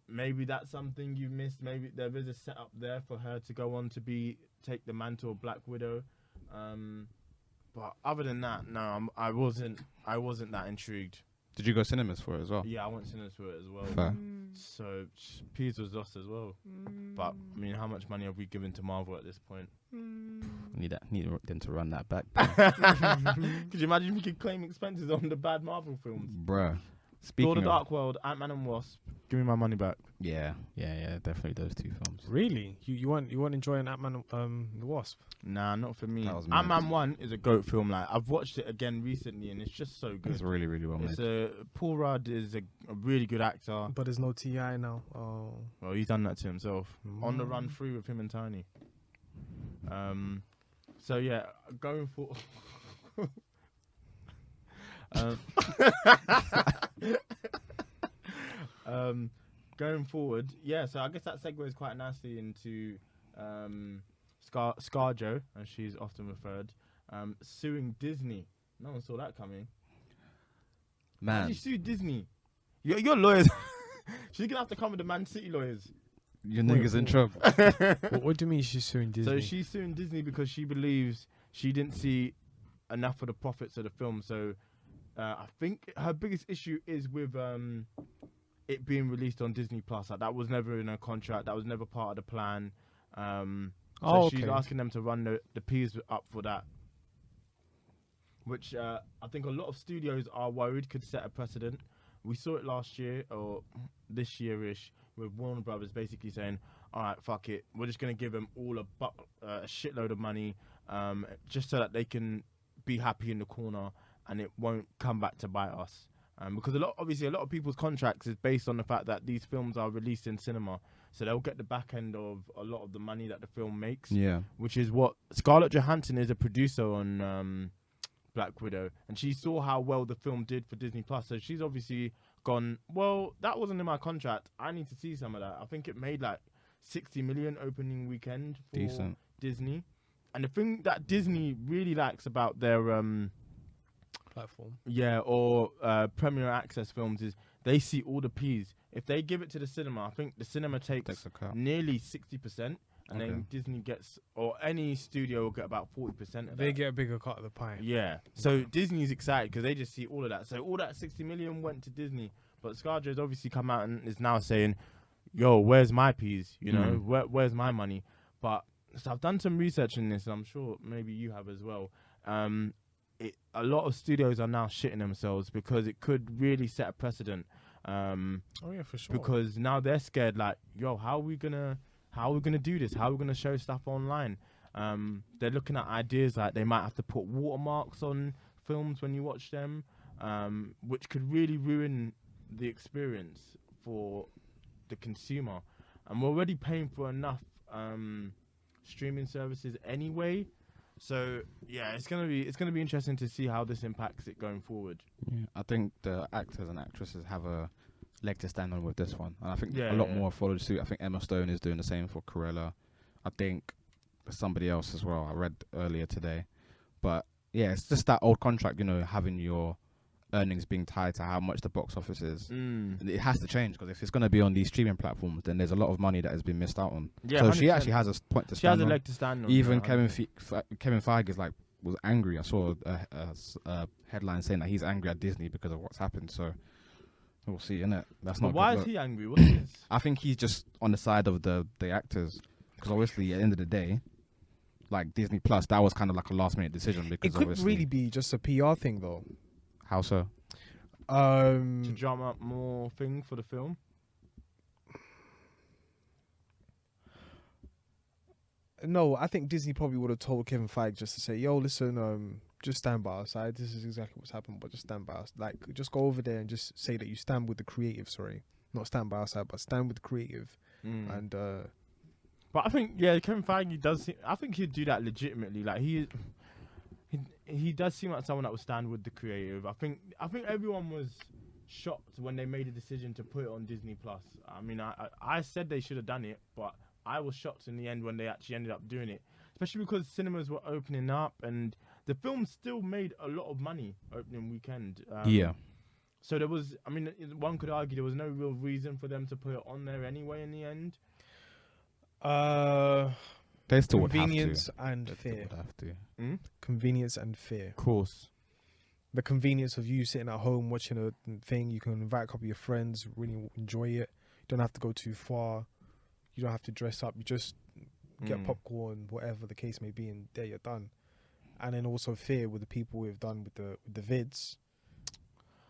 maybe that's something you missed. Maybe there is a setup there for her to go on to take the mantle of Black Widow. But other than that, no, I wasn't that intrigued. Did you go cinemas for it as well? Yeah, I went cinemas for it as well. Fair. So Peas was lost as well. But I mean, how much money have we given to Marvel at this point? Need them to run that back. Could you imagine if you could claim expenses on the bad Marvel films? Bruh. Thor: Speaking The of, Dark World, Ant-Man and Wasp. Give me my money back. yeah, definitely those two films. Really? You weren't enjoying Ant-Man the Wasp? Nah, not for me. That was mad. Ant-Man 1 is a GOAT film. Like I've watched it again recently, and it's just so good. It's really, really well made. Paul Rudd is a really good actor. But there's no T.I. now. Oh. Well, he's done that to himself. On the Run 3 with him and Tiny. So yeah, going for. going forward, yeah. So I guess that segues quite nicely into ScarJo, as she's often referred, suing Disney. No one saw that coming. How Man, did she sue Disney? Your lawyers. She's gonna have to come with the Man City lawyers. your niggas in trouble. What do you mean she's suing Disney? So she's suing Disney because she believes she didn't see enough of the profits of the film. So I think her biggest issue is with it being released on Disney Plus. Like, that was never in her contract. That was never part of the plan. So she's asking them to run the P's up for that, which I think a lot of studios are worried could set a precedent. We saw it last year or this year-ish with Warner Brothers basically saying, all right, fuck it. We're just going to give them all a shitload of money just so that they can be happy in the corner and it won't come back to bite us. Because a lot of people's contracts is based on the fact that these films are released in cinema. So they'll get the back end of a lot of the money that the film makes. Yeah. Which is what Scarlett Johansson is a producer on Black Widow, and she saw how well the film did for Disney Plus. So she's obviously gone, well, that wasn't in my contract. I need to see some of that. I think it made like 60 million opening weekend for Decent. Disney. And the thing that Disney really likes about their platform. Premier Access films is they see all the P's. If they give it to the cinema, I think the cinema takes a cut. nearly 60%. And then Disney gets, or any studio will get about 40% of that. They get a bigger cut of the pie. Yeah. So Disney's excited because they just see all of that. So all that 60 million went to Disney. But ScarJo's obviously come out and is now saying, yo, where's my P's? You know, where's my money? But so I've done some research in this, and I'm sure maybe you have as well. A lot of studios are now shitting themselves because it could really set a precedent. Oh, yeah, for sure. Because now they're scared, like, yo, how are we gonna do this? How are we gonna show stuff online? They're looking at ideas like they might have to put watermarks on films when you watch them, which could really ruin the experience for the consumer. And we're already paying for enough streaming services anyway. So yeah, it's gonna be interesting to see how this impacts it going forward. Yeah, I think the actors and actresses have a leg to stand on with this one, and I think a lot more followed suit. I think Emma Stone is doing the same for Cruella. I think there's somebody else as well. I read earlier today, but yeah, it's just that old contract, you know, having your earnings being tied to how much the box office is. And it has to change because if it's going to be on these streaming platforms, then there's a lot of money that has been missed out on. Yeah, so 100%. She actually has a point to stand on. She has a leg to stand on. Even Kevin Feige is was angry. I saw a headline saying that he's angry at Disney because of what's happened. So we'll see, innit? That's not. Why is he angry? What is? I think he's just on the side of the actors, because obviously at the end of the day, like Disney Plus, that was kind of like a last minute decision. Because it could really be just a PR thing, though. How so? To drum up more thing for the film. No, I think Disney probably would have told Kevin Feige just to say, "Yo, listen, just stand by our side. This is exactly what's happened, but just stand by us. Like, just go over there and just say that you stand with the creative. Sorry, not stand by our side, but stand with the creative." And but I think Kevin Feige does. I think he'd do that legitimately. Like he does seem like someone that would stand with the creative. I think everyone was shocked when they made a decision to put it on Disney Plus. I mean, I said they should have done it, but I was shocked in the end when they actually ended up doing it, especially because cinemas were opening up and the film still made a lot of money opening weekend. So there was, I mean, one could argue there was no real reason for them to put it on there anyway in the end. They still convenience and fear. Convenience and fear. Of course. The convenience of you sitting at home watching a thing. You can invite a couple of your friends, really enjoy it. You don't have to go too far. You don't have to dress up. You just get popcorn, whatever the case may be, and there you're done. And then also fear with the people we've done with the vids.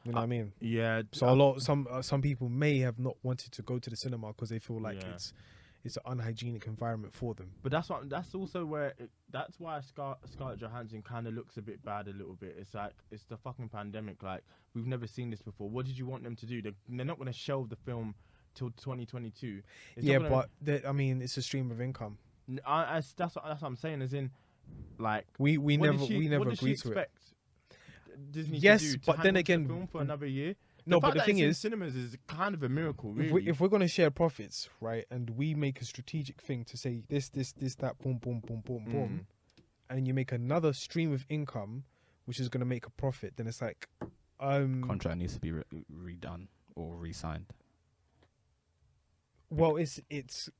You know what I mean? Yeah. So some people may have not wanted to go to the cinema because they feel like it's an unhygienic environment for them. But that's why Scarlett Johansson kind of looks a bit bad a little bit. It's like, it's the fucking pandemic. Like, we've never seen this before. What did you want them to do? They're not going to shelve the film till 2022. But I mean, it's a stream of income. That's what I'm saying. As in, like, we never agreed to it. Disney yes, to do, but then again, the film for another year. No, The but fact the that thing it's in is, cinemas is kind of a miracle, if, really. if we're gonna share profits, right, and we make a strategic thing to say this, that, boom, boom, boom, boom, boom, and you make another stream of income, which is gonna make a profit, then it's like, Contract needs to be redone or re-signed. well, it's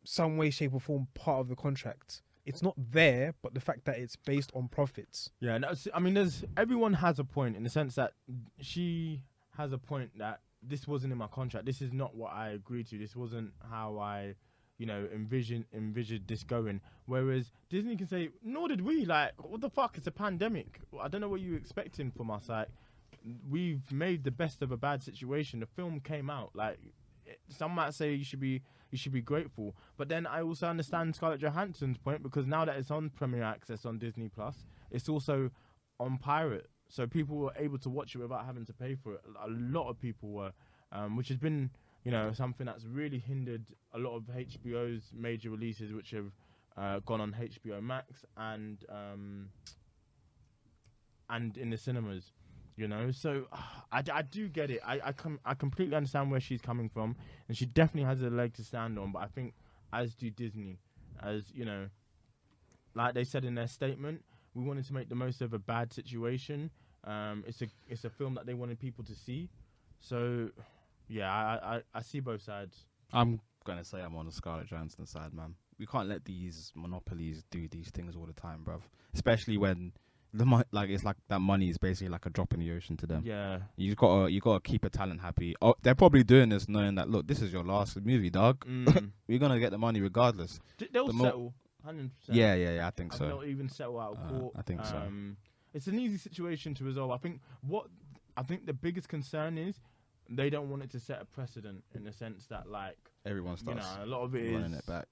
some way, shape, or form part of the contract. It's not there, but the fact that it's based on profits. Yeah, no, I mean, everyone has a point in the sense that she has a point that this wasn't in my contract. This is not what I agreed to. This wasn't how I, envisioned this going. Whereas Disney can say, nor did we. Like, what the fuck? It's a pandemic. I don't know what you were expecting from us. Like, we've made the best of a bad situation. The film came out. Like, some might say you should be grateful, but then I also understand Scarlett Johansson's point, because now that it's on Premier Access on Disney Plus, it's also on pirate, so people were able to watch it without having to pay for it. A lot of people were, which has been something that's really hindered a lot of HBO's major releases, which have gone on HBO Max and in the cinemas. So I do get it. I completely understand where she's coming from, and she definitely has a leg to stand on. But I think, as do Disney, like they said in their statement, we wanted to make the most of a bad situation. It's a film that they wanted people to see. So yeah, I see both sides. I'm gonna say I'm on the Scarlett Johansson side, man. We can't let these monopolies do these things all the time, bruv. Especially when it's like that money is basically like a drop in the ocean to them. Yeah, you gotta keep a talent happy. Oh, they're probably doing this knowing that, look, this is your last movie, dog. We're gonna get the money regardless. They'll settle. 100%. Yeah, I think so. They'll even settle out of court. I think so. It's an easy situation to resolve. I think the biggest concern is they don't want it to set a precedent, in the sense that, like, everyone starts a lot of it running is it back.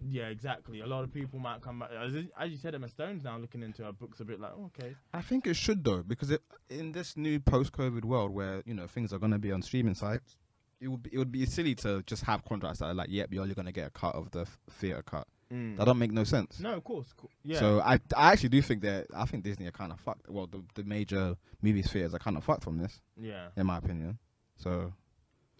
Yeah, exactly. A lot of people might come back. As you said, Emma Stone's now looking into her books a bit like, okay. I think it should, though, because in this new post-COVID world where things are going to be on streaming sites, it would be silly to just have contracts that are like, yep, you're only going to get a cut of the theater cut. That don't make no sense. No, of course. Yeah. So I actually do think I think Disney are kind of fucked. Well, the major movie theaters are kind of fucked from this. Yeah. In my opinion. So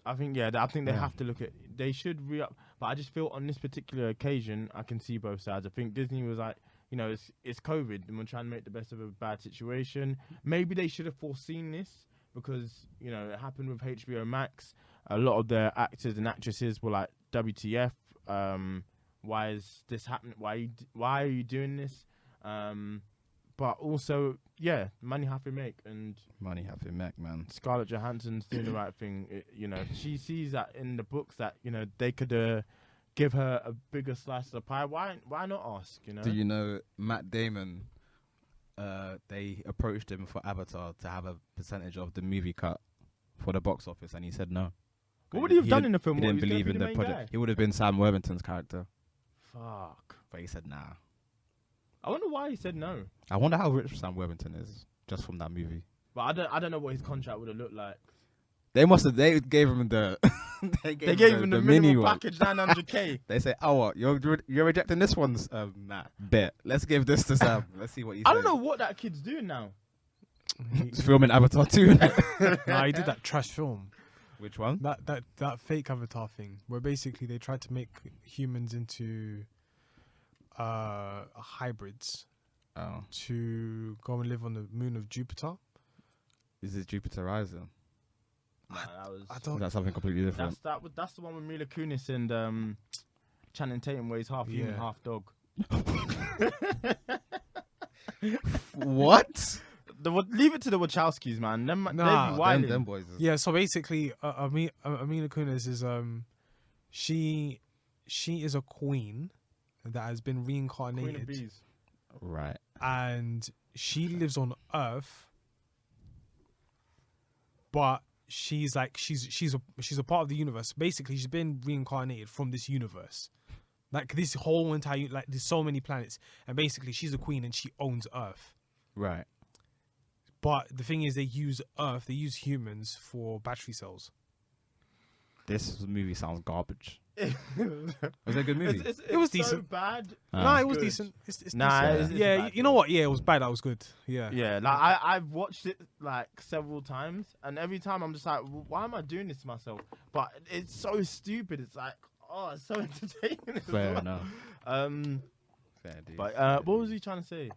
I think they have to look at. They should re-up, but I just feel on this particular occasion, I can see both sides. I think Disney was like, it's COVID, and we're trying to make the best of a bad situation. Maybe they should have foreseen this, because it happened with HBO Max. A lot of their actors and actresses were like, WTF? Why is this happening? Why are you doing this? But also, yeah, money have to make, and money have to make, man. Scarlett Johansson's doing the right thing. She sees that in the books that they could give her a bigger slice of the pie. Why not ask? Do you know Matt Damon? They approached him for Avatar to have a percentage of the movie cut for the box office, and he said no. What would he have done in the film? He didn't believe in the project. Guy? He would have been Sam Worthington's character. Fuck. But he said nah. I wonder why he said no. I wonder how rich Sam Worthington is just from that movie. But I don't know what his contract would have looked like. They gave him the they gave him the mini minimum one. package, 900k. They say, oh, what, you're rejecting this one's nah, bet. Let's give this to Sam. Let's see what he says. I don't know what that kid's doing now. He's filming Avatar 2. Nah, he did that trash film. Which one? That fake Avatar thing, where basically they tried to make humans into hybrids to go and live on the moon of Jupiter. Is it Jupiter Rising? Nah, that was. I don't. That's something completely different. That's the one with Mila Kunis and Channing Tatum, where he's half human, Yeah. half dog. What? Leave it to the Wachowskis, man. Them, Nah, they be wilding. Them boys. Yeah, so basically, Mila Kunis is she is a queen that has been Queen of reincarnated, Bees. Right. and she lives on Earth, but she's a part of the universe. Basically, she's been reincarnated from this universe, like this whole entire, like there's so many planets, and basically she's a queen and she owns Earth. Right. But the thing is, they use humans for battery cells. This movie sounds garbage. Was it a good movie? It was so decent. bad. No, it was good. decent. It's Nah, decent. it's a Yeah, bad you know film. what? Yeah, it was bad. That was good. Yeah. Yeah, like I've watched it like several times, and every time I'm just like, why am I doing this to myself? But it's so stupid. It's like, oh, it's so entertaining. as Fair well. enough. Fair dude. But what was he trying to say?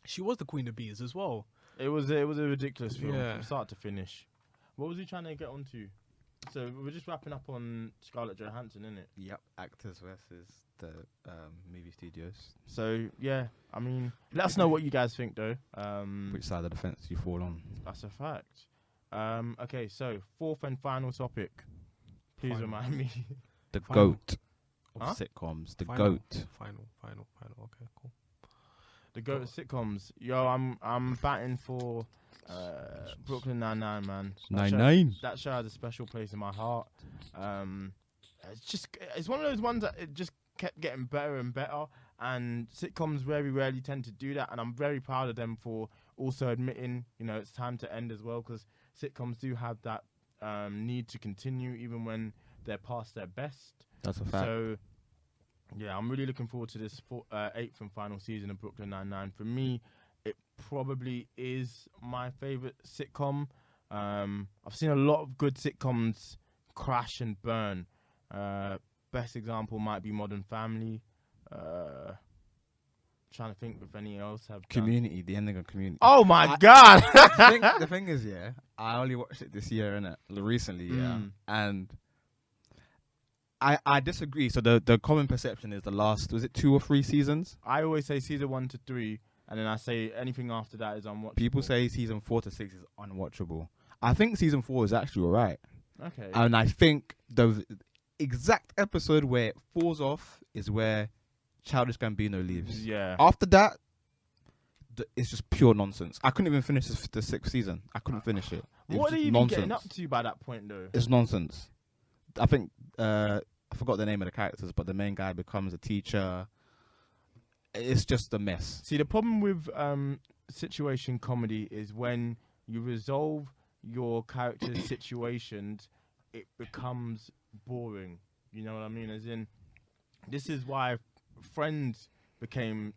She was the queen of bees as well. It was a ridiculous film Yeah. from start to finish. What was he trying to get onto? So we're just wrapping up on Scarlett Johansson, isn't it? Yep, actors versus the movie studios. So yeah, I mean, let us know what you guys think, though. Which side of the fence you fall on? That's a fact. Okay, so fourth and final topic. Please Final. remind me. The Final. goat of Huh? sitcoms. The Final. goat. Final. Okay, cool. The GOAT of sitcoms. Yo, I'm batting for Brooklyn Nine-Nine, man. That show- 9-9. That show has a special place in my heart. It's one of those ones that it just kept getting better and better. And sitcoms very rarely tend to do that. And I'm very proud of them for also admitting, it's time to end as well. Because sitcoms do have that need to continue even when they're past their best. That's a fact. So, yeah, I'm really looking forward to this eighth and final season of Brooklyn Nine-Nine. For me, it probably is my favorite sitcom. I've seen a lot of good sitcoms crash and burn. Best example might be Modern Family. Trying to think if any else have done. Community, the ending of Community. Oh my God! The thing is, yeah, I only watched it this year, innit? Recently, yeah. And I disagree. So the common perception is the last, was it 2 or 3 seasons? I always say season 1 to 3, and then I say anything after that is unwatchable. People say season 4 to 6 is unwatchable. I think season 4 is actually alright. Okay. And I think the exact episode where it falls off is where Childish Gambino leaves. Yeah. After that, it's just pure nonsense. I couldn't even finish the 6th season. I couldn't finish it. It What was are just you even nonsense. getting up to by that point, though? It's nonsense. I think I forgot the name of the characters, but the main guy becomes a teacher. It's just a mess. See, the problem with situation comedy is when you resolve your character's situations, it becomes boring. You know what I mean? As in, this is why Friends became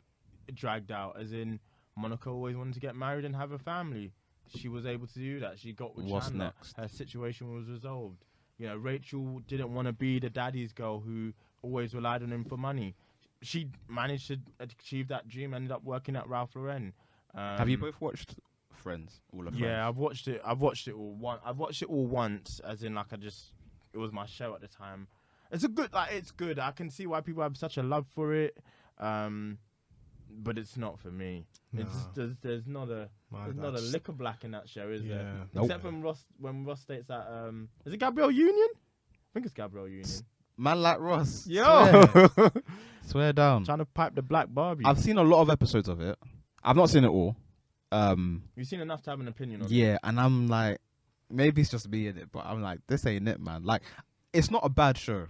dragged out. As in, Monica always wanted to get married and have a family. She was able to do that. She got with What's Chandler. next? Her situation was resolved. Rachel didn't want to be the daddy's girl who always relied on him for money. She managed to achieve that dream, ended up working at Ralph Lauren. Have you both watched Friends? All of Friends? Yeah, I've watched it all I've watched it all once, as in it was my show at the time. It's it's good. I can see why people have such a love for it. But it's not for me. Nah. There's not a lick of black in that show, is there? Yeah. Nope. Except when Ross states that is it Gabrielle Union? I think it's Gabrielle Union. Man like Ross. Yo, Swear down. trying to pipe the black Barbie. I've seen a lot of episodes of it. I've not seen it all. You've seen enough to have an opinion on it. Yeah, and I'm like, maybe it's just me in it, but I'm like, this ain't it, man. Like, it's not a bad show,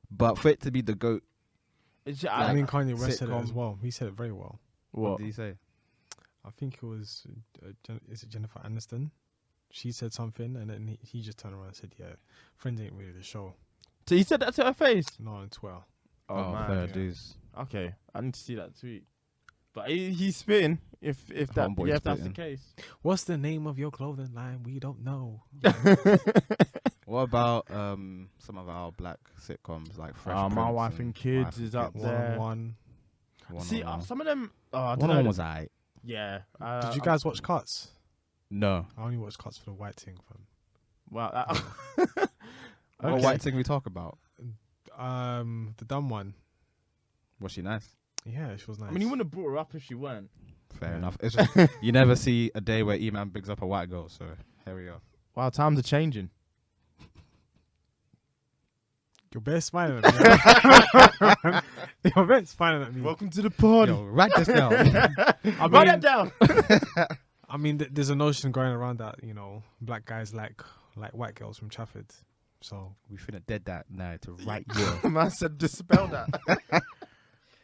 but for it to be the GOAT, It's, I mean, Kanye West said it sitcom. as well. He said it very well. what what? did he say? I think it was, is it Jennifer Aniston? She said something, and then he just turned around and said, "Yeah, Friends ain't really the show." So he said that to her face. No, on Twitter. Oh, man. fair yeah. dues. Okay, I need to see that tweet. But he's spitting. If Homeboy's that's the spitting. case. What's the name of your clothing line? We don't know. What about some of our black sitcoms like Fresh Prince? My Wife and Kids is up Kids? there. One. See, One-on-One. some of them. I don't One know. on was alright. Yeah. Did you guys watch Cuts? No. I only watched Cuts for the white thing, fam. Wow. What Okay. white thing we talk about? The dumb one. Was she nice? Yeah, she was nice. I mean, you wouldn't have brought her up if she weren't. Fair Yeah. enough. It's just, you never see a day where E-Man bigs up a white girl, so here we go. Wow, times are changing. You're best smiling at me. You're best smiling at me. Welcome to the pod. Yo, write this down. Write that down. I mean, there's a notion going around that black guys like white girls from Trafford. So We finna dead that now to right here. Man said dispel that.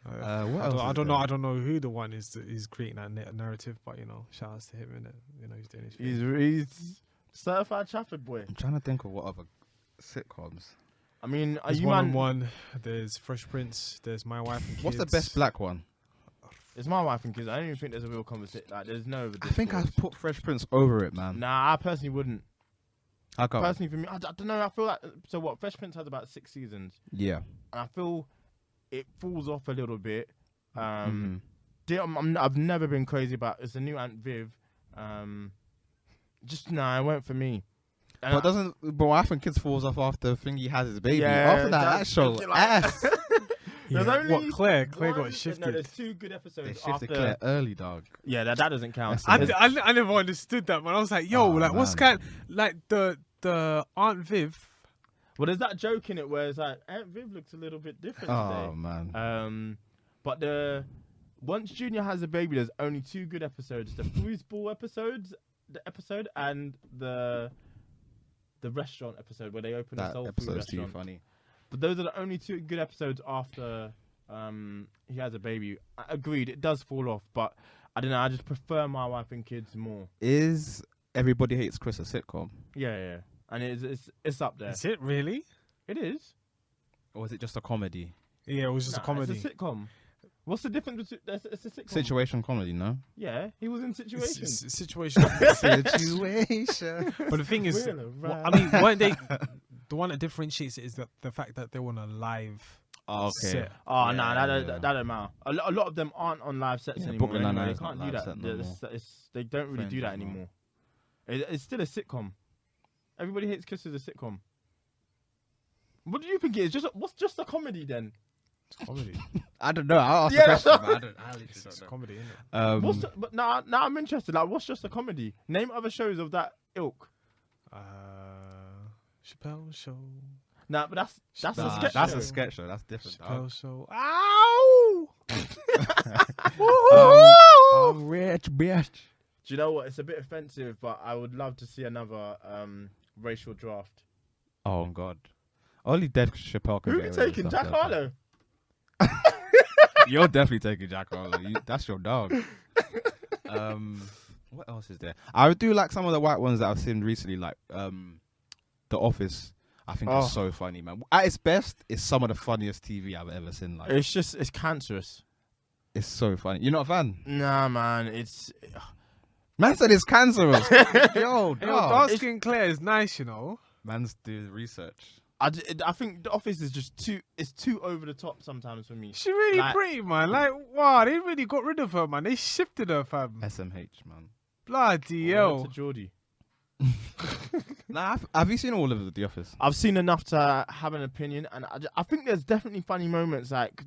What I else don't, I is don't know. there? I don't know who the one is that is creating that narrative, but shout outs to him, innit? He's doing his thing. He's certified Trafford boy. I'm trying to think of what other sitcoms. I mean, are There's you One on man? One. There's Fresh Prince. There's My Wife and Kids. What's the best black one? It's My Wife and Kids. I don't even think there's a real conversation. Like, there's no. I think I've discourse. put Fresh Prince over it, man. Nah, I personally wouldn't. How come? Personally, for me, I don't know. I feel like so. What Fresh Prince has about 6 seasons, Yeah. and I feel it falls off a little bit. Mhm. I've never been crazy about. It's a new Aunt Viv. Just nah, it weren't for me. And But doesn't but Wife and Kids falls off after Thingy has his baby? Yeah, After that that's show like- ass. Yeah. There's only What, Claire one- got shifted. No, there's 2 good episodes They shifted after. Claire early, dog. Yeah, that doesn't count. That's I never understood that, man. I was like, yo, Oh, like, what's man. like the Aunt Viv. Well, there's that joke in it where it's like Aunt Viv looks a little bit different Oh today. man. But once Junior has a baby, there's only 2 good episodes: the foosball episode, and the restaurant episode where they open the That soul food episode's too restaurant. funny. But those are the only 2 good episodes after he has a baby. I agreed, it does fall off, but I don't know. I just prefer My Wife and Kids more. Is Everybody Hates Chris a sitcom? Yeah, and it's up there. Is it really? It is. Or is it just a comedy? Yeah, it was just a comedy. It's a sitcom. What's the difference between it's a sitcom? Situation comedy, no? Yeah, he was in Situation. Situation. Situation. But the thing is, Wheel well, around. I mean, weren't they? The one that differentiates it is the fact that they were on a live Oh, okay. set. Oh Yeah, no, yeah. that don't matter. A lot of them aren't on live sets Yeah, anymore. Brooklyn Anyway. Nine-Nine They is can't not do live that. set no more. They don't really Friends do that is not. anymore. It's still a sitcom. Everybody Hates Chris is a sitcom. What do you think it is? What's just a comedy then? It's comedy. I don't know. I'll ask Yeah, the that's question, but I literally It's don't a know. comedy, isn't it? But now I'm interested. Like, what's just a comedy? Name other shows of that ilk. Chappelle Show. Nah, but that's a Nah, sketch. that's show. a sketch show. That's different. Chappelle Show. Ow! I'm rich, bitch. Do you know what? It's a bit offensive, but I would love to see another racial draft. Oh God. Only Dev Chappelle can Who get are away you taking? with stuff Jack like that. Harlow? You're definitely taking Jack Harlow. That's your dog. What else is there? I do like some of the white ones that I've seen recently, like The Office. I think Oh. it's so funny, man. At its best, it's some of the funniest TV I've ever seen. Like, It's cancerous. it's so funny. You're not a fan? Nah, man. It's Man said it's cancerous. Yo, Hey, yo, dog. dark skin Claire is nice, you know. Man's doing research. I think The Office is just too over the top sometimes for me. She really Like- pretty, man. Like, wow, they really got rid of her, man. They shifted her, fam. SMH, man. Bloody Well, hell. to Geordie. Nah, have you seen all of The Office? I've seen enough to have an opinion, and I think there's definitely funny moments like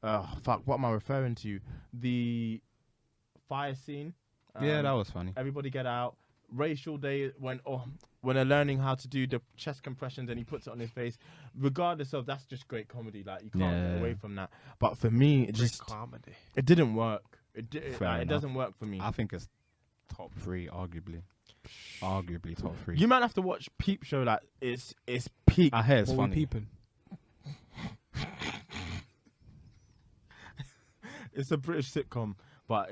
fuck, what am I referring to? The fire scene. Yeah, that was funny. Everybody get out. Racial Day when they're learning how to do the chest compressions and he puts it on his face. Regardless of that's just great comedy. Like you can't Yeah. get away from that. But for me, it Great just comedy. it didn't work. Fair It enough. doesn't work for me. I think it's top 3, arguably. Arguably top 3. You might have to watch Peep Show. Like it's peak. I hear it's What we funny. peeping? It's a British sitcom, but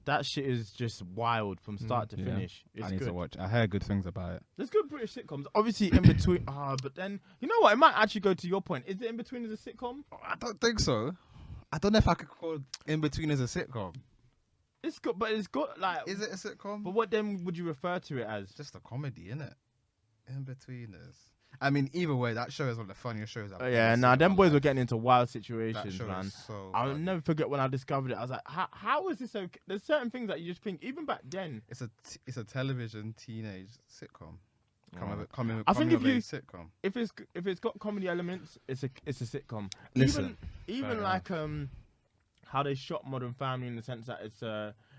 that shit is just wild from start to yeah. finish. It's I need good. to watch. I heard good things about it. There's good British sitcoms. Obviously in between. But then you know what? It might actually go to your point. Is it In Between as a sitcom? I don't think so. I don't know if I could call In Between as a sitcom. It's good, but it's got like. Is it a sitcom? But what then would you refer to it as? Just a comedy, innit? In Betweeners. I mean, either way, that show is one of the funniest shows I've Oh, ever yeah, seen nah, in them my boys were life. getting into wild That situations, show man. is so I'll funny. never forget when I discovered it. I was like, how is this okay? There's certain things that you just think, even back then. It's a television teenage sitcom. I think Coming if of you- age sitcom. If it's got comedy elements, it's a sitcom. Listen, even fair like how they shot Modern Family in the sense that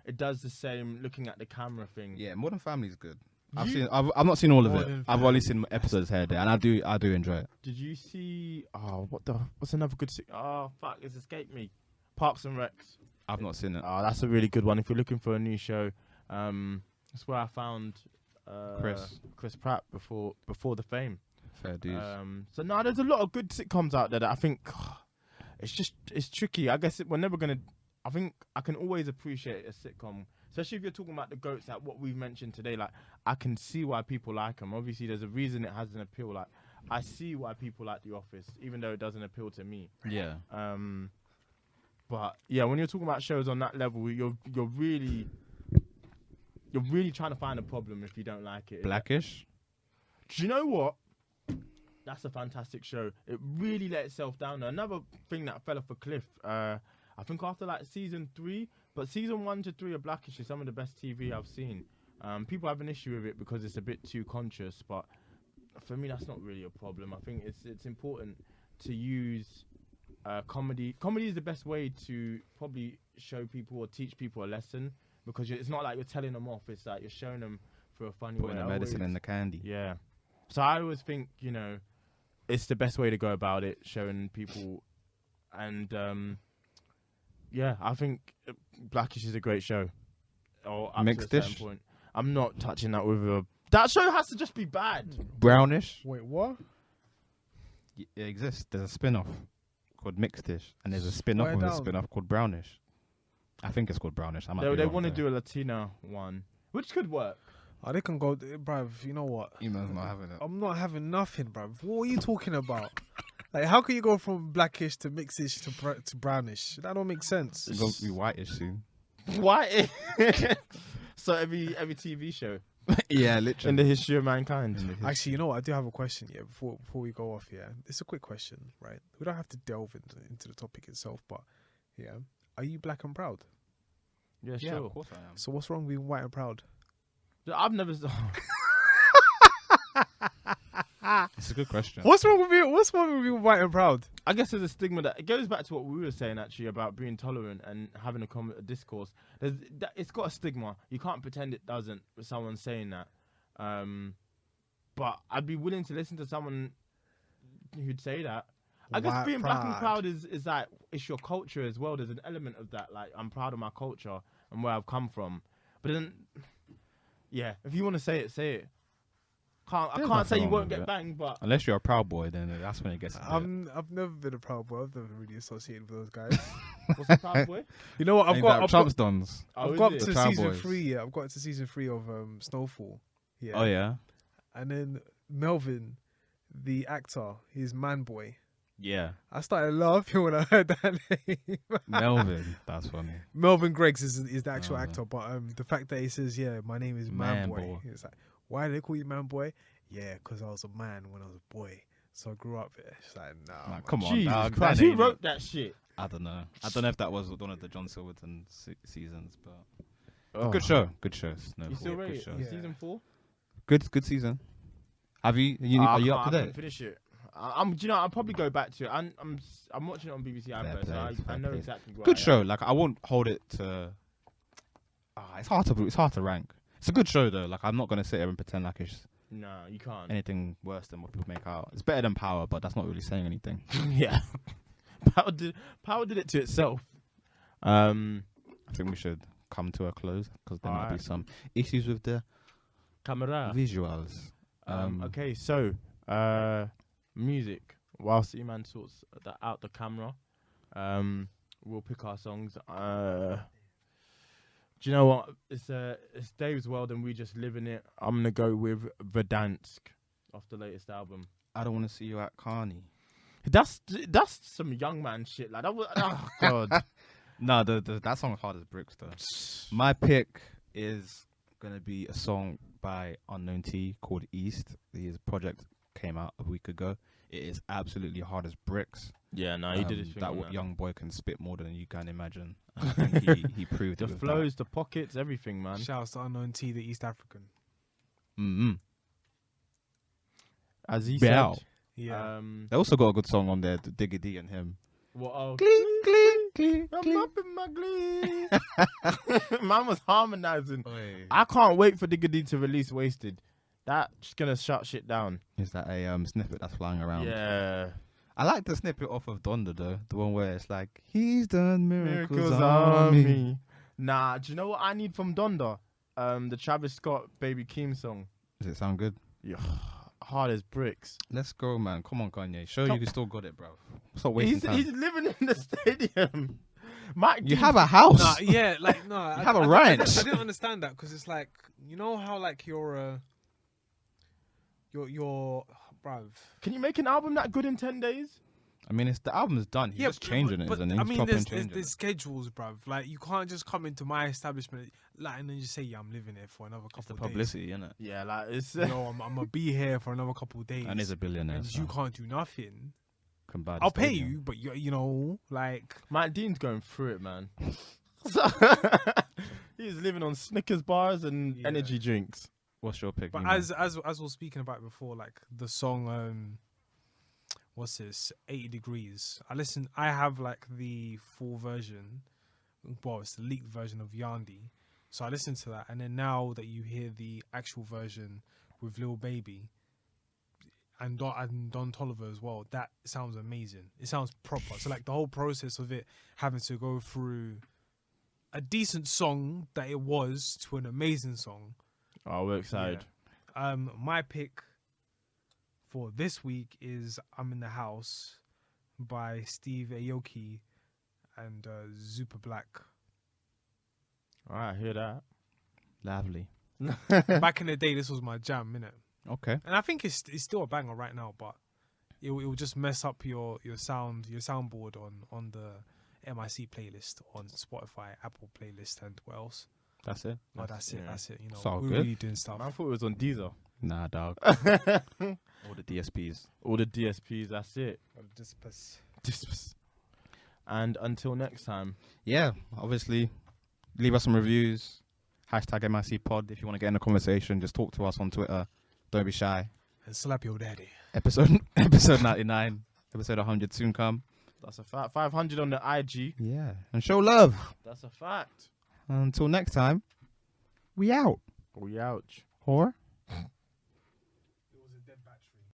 it does the same looking at the camera thing. Yeah, Modern Family is good. You- I've not seen all of it. Modern I've only seen episodes here and there, and I do enjoy it. Did you see? What's another good? Oh fuck, it's escaped me. Parks and Recs. I've not seen it. Oh, that's a really good one. If you're looking for a new show, that's where I found Chris Pratt before the fame. Fair dues. So no, there's a lot of good sitcoms out there that I think it's tricky. I guess we're never gonna. I think I can always appreciate a sitcom, especially if you're talking about the goats, like what we've mentioned today. Like I can see why people like them. Obviously, there's a reason it has an appeal. Like I see why people like The Office, even though it doesn't appeal to me. Yeah. But yeah, when you're talking about shows on that level, you're really trying to find a problem if you don't like it. Blackish. Do you know what? That's a fantastic show. It really let itself down. Another thing that fell off a cliff. I think after like season 3, but season 1 to 3 of Blackish is some of the best TV I've seen. People have an issue with it because it's a bit too conscious, but for me, that's not really a problem. I think it's important to use comedy. Comedy is the best way to probably show people or teach people a lesson, because it's not like you're telling them off. It's like you're showing them for a funny way. Putting the medicine in the candy. Yeah. So I always think, it's the best way to go about it, showing people. And yeah, I think Blackish is a great show. Or up Mixed to a certain dish? point. I'm not touching that with a. That show has to just be bad. Brownish. Wait, what? It exists. There's a spin-off called Mixed Dish, and there's a spin-off Swear of a down. spin-off called Brownish. I think it's called Brownish. I might They be wrong want to there. do a Latina one, which could work. Oh, they can go, bruv. You know what? Email's not having it. I'm not having nothing, bruv. What are you talking about? Like, how can you go from blackish to mixish to brownish? That don't make sense. It's going to be whitish soon. Why? So every TV show Yeah, in literally. the history of mankind. Actually, you know what? I do have a question. Yeah, before we go off. Yeah, it's a quick question, right? We don't have to delve into the topic itself, but yeah, are you black and proud? Yeah, Yeah, sure. of course I am. So what's wrong with being white and proud? I've never. It's a good question. What's wrong with being white and proud? I guess there's a stigma that it goes back to what we were saying actually about being tolerant and having a discourse. It's got a stigma. You can't pretend it doesn't with someone saying that. But I'd be willing to listen to someone who'd say that. I guess White being black and pride. proud is like it's your culture as well. There's an element of that. Like I'm proud of my culture and where I've come from. But then, yeah, if you want to say it, say it. I There's can't say nothing you wrong won't with get it. banged, but Unless you're a proud boy, then that's when it gets. I've never been a proud boy. I've never really associated with those guys. what's a proud boy? You know what? I've got Trump's dons. Oh, I've got is to it? The Proud season Boys. 3. Yeah, I've got to season 3 of Snowfall. Yeah. Oh yeah, And then Melvin, the actor, he's man boy. yeah. I started laughing when I heard that name. Melvin, that's funny. Melvin Greggs is the actual Oh, actor, but the fact that he says, "Yeah, my name is Man, Boy," it's like, why do they call you Man Boy? Yeah, because I was a man when I was a boy, so I grew up here. It's like, nah, Nah, come on, Jesus dog. Christ, that who ain't wrote it. that shit? I don't know. I don't know if that was one of the John Silverton seasons, but Oh. good show. Good show. Snowfall, You still good rate show. it? Yeah. Season 4? Good season. Have you? Are you up to I can't date? finish it. Do you know? I'll probably go back to it. I'm watching it on BBC Fair iPlayer, so play, I fair know play. exactly what. Good show. Like I won't hold it to. It's hard to rank. It's a good show though. Like I'm not gonna sit here and pretend like it's No, you can't. anything worse than what people make out. It's better than Power, but that's not really saying anything. Yeah, Power did it to itself. I think we should come to a close because there might be Alright. some issues with the Camera. visuals. Okay, so music. Whilst E-Man sorts out the camera, we'll pick our songs. Do you know what? It's Dave's World and we just live in it. I'm gonna go with Verdansk off the latest album. I don't want to see you at Carney. That's some young man shit. Like that was. Oh God. No, that song's hard as bricks though. My pick is gonna be a song by Unknown T called East. His project came out a week ago. It is absolutely hard as bricks. Yeah, no, he did his thing. That on that. young boy can spit more than you can imagine. And I think he proved The it with flows, the pockets, everything, man. Shouts to Unknown T, the East African. that. Mm-hmm. As he Bow. said. Yeah. They also got a good song on there, the Digga D and him. What? Oh, Cling, cling, cling, I'm cling. up in my glee. Man was harmonizing. I can't wait for Digga D to release Wasted. That's gonna shut shit down. Is that a snippet that's flying around? Yeah. I like the snippet off of Donda though, the one where it's like he's done miracles, Miracles on on me. me. Nah, do you know what I need from Donda? The Travis Scott Baby Keem song. Does it sound good? Yeah, hard as bricks. Let's go, man. Come on, Kanye. Show Come- you still got it, bro. Stop wasting time. He's living in the stadium. Mike, You Dean- have a house. Nah, yeah, like no. I have a I ranch. I didn't understand that because it's like, you know how like your bruv. Can you make an album that good in 10 days? I mean, the album's done. He's just changing it, isn't he? I He's mean, chopping and there's changing it. schedules, bruv. Like, you can't just come into my establishment like and then just say, yeah, I'm living here for another It's the couple of days. publicity, innit? Yeah, like it's. Yo, I'm gonna be here for another couple of days. And he's a billionaire. and So you can't do nothing. can buy the I'll pay stadium. you, but you know, like, Matt Dean's going through it, man. He's living on Snickers bars and Yeah. energy drinks. What's your pick? but Nemo? as we were speaking about before, like the song, what's this? 80 Degrees. I have like the full version. Well, it's the leaked version of Yandi. So I listened to that, and then now that you hear the actual version with Lil Baby and Don Toliver as well, that sounds amazing. It sounds proper. So like the whole process of it having to go through a decent song that it was to an amazing song. Oh, we're excited. Yeah. My pick for this week is "I'm in the House" by Steve Aoki and Super Black. All right, hear that. Lovely. Back in the day, this was my jam, innit? Okay. And I think it's still a banger right now, but it will just mess up your soundboard on the MIC playlist on Spotify, Apple playlist, and what else? That's it. Oh, that's it. yeah. That's it. You know, It's all we're good. really doing stuff. Man, I thought it was on Deezer. Nah, dog. All the DSPs. All the DSPs, that's it. And until next time. Yeah, obviously, leave us some reviews. Hashtag MIC Pod if you want to get in a conversation. Just talk to us on Twitter. Don't be shy. And slap your daddy. Episode 99. Episode 100 soon come. That's a fact. 500 on the IG. Yeah. And show love. That's a fact. Until next time, we out. We ouch. Whore.